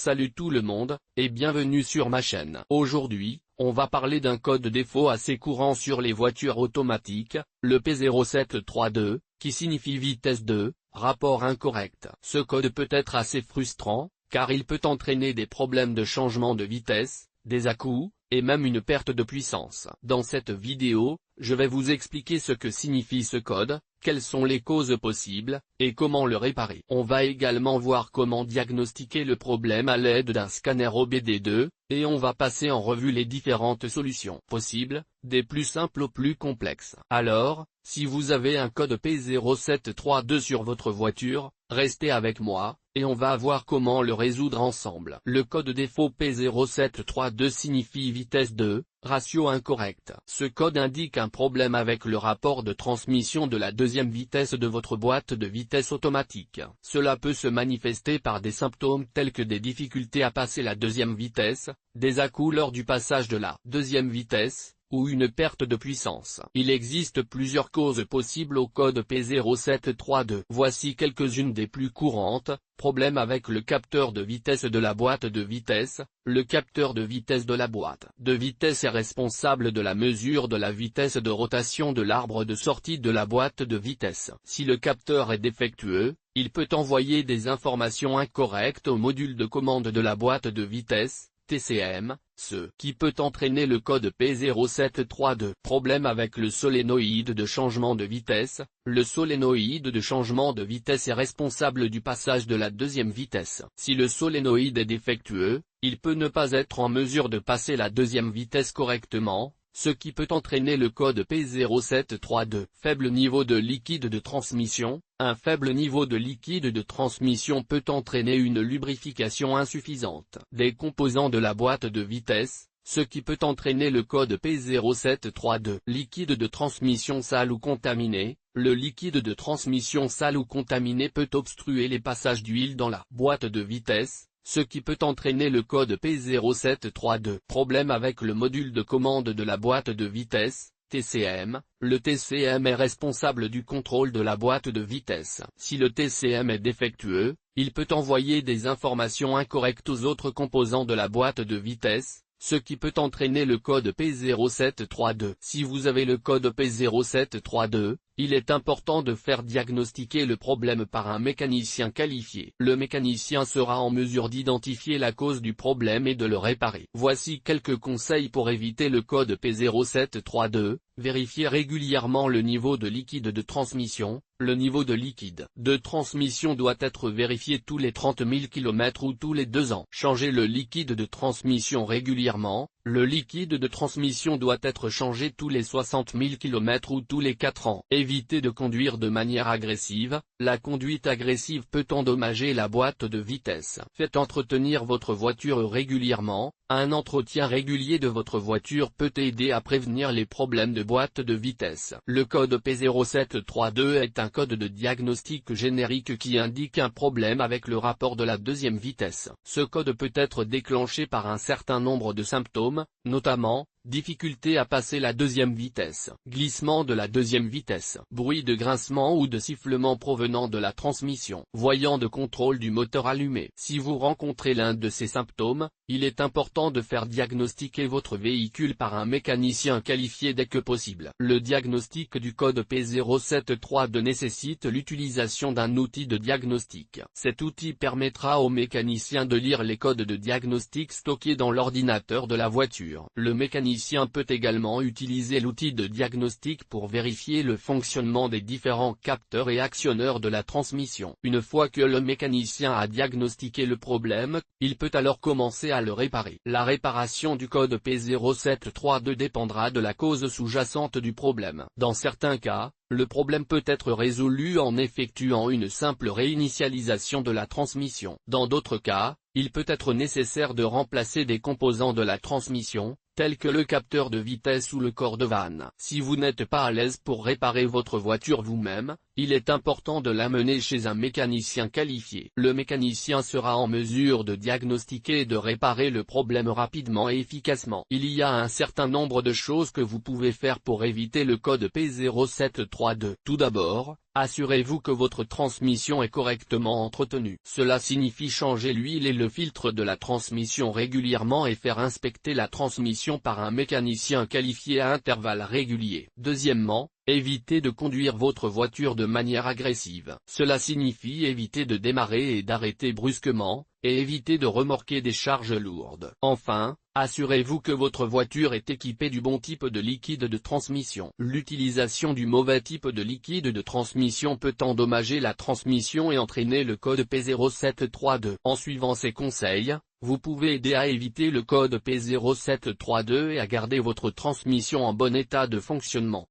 Salut tout le monde, et bienvenue sur ma chaîne. Aujourd'hui, on va parler d'un code défaut assez courant sur les voitures automatiques, le P0732, qui signifie vitesse 2, rapport incorrect. Ce code peut être assez frustrant, car il peut entraîner des problèmes de changement de vitesse, des à-coups, et même une perte de puissance. Dans cette vidéo, je vais vous expliquer ce que signifie ce code, quelles sont les causes possibles, et comment le réparer. On va également voir comment diagnostiquer le problème à l'aide d'un scanner OBD2, et on va passer en revue les différentes solutions possibles, des plus simples aux plus complexes. Alors, si vous avez un code P0732 sur votre voiture, restez avec moi, et on va voir comment le résoudre ensemble. Le code défaut P0732 signifie vitesse 2, ratio incorrect. Ce code indique un problème avec le rapport de transmission de la deuxième vitesse de votre boîte de vitesse automatique. Cela peut se manifester par des symptômes tels que des difficultés à passer la deuxième vitesse, des à-coups lors du passage de la deuxième vitesse, ou une perte de puissance. Il existe plusieurs causes possibles au code P0732. Voici quelques-unes des plus courantes. Problème avec le capteur de vitesse de la boîte de vitesse. Le capteur de vitesse de la boîte de vitesse est responsable de la mesure de la vitesse de rotation de l'arbre de sortie de la boîte de vitesse. Si le capteur est défectueux, il peut envoyer des informations incorrectes au module de commande de la boîte de vitesse, TCM, ce qui peut entraîner le code P0732. Problème avec le solénoïde de changement de vitesse. Le solénoïde de changement de vitesse est responsable du passage de la deuxième vitesse. Si le solénoïde est défectueux, il peut ne pas être en mesure de passer la deuxième vitesse correctement, ce qui peut entraîner le code P0732. Faible niveau de liquide de transmission. Un faible niveau de liquide de transmission peut entraîner une lubrification insuffisante des composants de la boîte de vitesse, ce qui peut entraîner le code P0732. Liquide de transmission sale ou contaminé. Le liquide de transmission sale ou contaminé peut obstruer les passages d'huile dans la boîte de vitesse, ce qui peut entraîner le code P0732. Problème avec le module de commande de la boîte de vitesse, TCM. Le TCM est responsable du contrôle de la boîte de vitesse. Si le TCM est défectueux, il peut envoyer des informations incorrectes aux autres composants de la boîte de vitesse, ce qui peut entraîner le code P0732. Si vous avez le code P0732, il est important de faire diagnostiquer le problème par un mécanicien qualifié. Le mécanicien sera en mesure d'identifier la cause du problème et de le réparer. Voici quelques conseils pour éviter le code P0732. Vérifiez régulièrement le niveau de liquide de transmission. Le niveau de liquide de transmission doit être vérifié tous les 30 000 km ou tous les 2 ans. Changez le liquide de transmission régulièrement. Le liquide de transmission doit être changé tous les 60 000 km ou tous les 4 ans. Évitez de conduire de manière agressive. La conduite agressive peut endommager la boîte de vitesse. Faites entretenir votre voiture régulièrement. Un entretien régulier de votre voiture peut aider à prévenir les problèmes de boîte de vitesse. Le code P0732 est un code de diagnostic générique qui indique un problème avec le rapport de la deuxième vitesse. Ce code peut être déclenché par un certain nombre de symptômes, notamment, difficulté à passer la deuxième vitesse, glissement de la deuxième vitesse, bruit de grincement ou de sifflement provenant de la transmission, voyant de contrôle du moteur allumé. Si vous rencontrez l'un de ces symptômes, il est important de faire diagnostiquer votre véhicule par un mécanicien qualifié dès que possible. Le diagnostic du code P0732 nécessite l'utilisation d'un outil de diagnostic. Cet outil permettra au mécanicien de lire les codes de diagnostic stockés dans l'ordinateur de la voiture. Le mécanicien peut également utiliser l'outil de diagnostic pour vérifier le fonctionnement des différents capteurs et actionneurs de la transmission. Une fois que le mécanicien a diagnostiqué le problème, il peut alors commencer à le réparer. La réparation du code P0732 dépendra de la cause sous-jacente du problème. Dans certains cas, le problème peut être résolu en effectuant une simple réinitialisation de la transmission. Dans d'autres cas, il peut être nécessaire de remplacer des composants de la transmission, tels que le capteur de vitesse ou le corps de vanne. Si vous n'êtes pas à l'aise pour réparer votre voiture vous-même, il est important de l'amener chez un mécanicien qualifié. Le mécanicien sera en mesure de diagnostiquer et de réparer le problème rapidement et efficacement. Il y a un certain nombre de choses que vous pouvez faire pour éviter le code P0732. Tout d'abord, assurez-vous que votre transmission est correctement entretenue. Cela signifie changer l'huile et le filtre de la transmission régulièrement et faire inspecter la transmission par un mécanicien qualifié à intervalles réguliers. Deuxièmement, évitez de conduire votre voiture de manière agressive. Cela signifie éviter de démarrer et d'arrêter brusquement, et éviter de remorquer des charges lourdes. Enfin, assurez-vous que votre voiture est équipée du bon type de liquide de transmission. L'utilisation du mauvais type de liquide de transmission peut endommager la transmission et entraîner le code P0732. En suivant ces conseils, vous pouvez aider à éviter le code P0732 et à garder votre transmission en bon état de fonctionnement.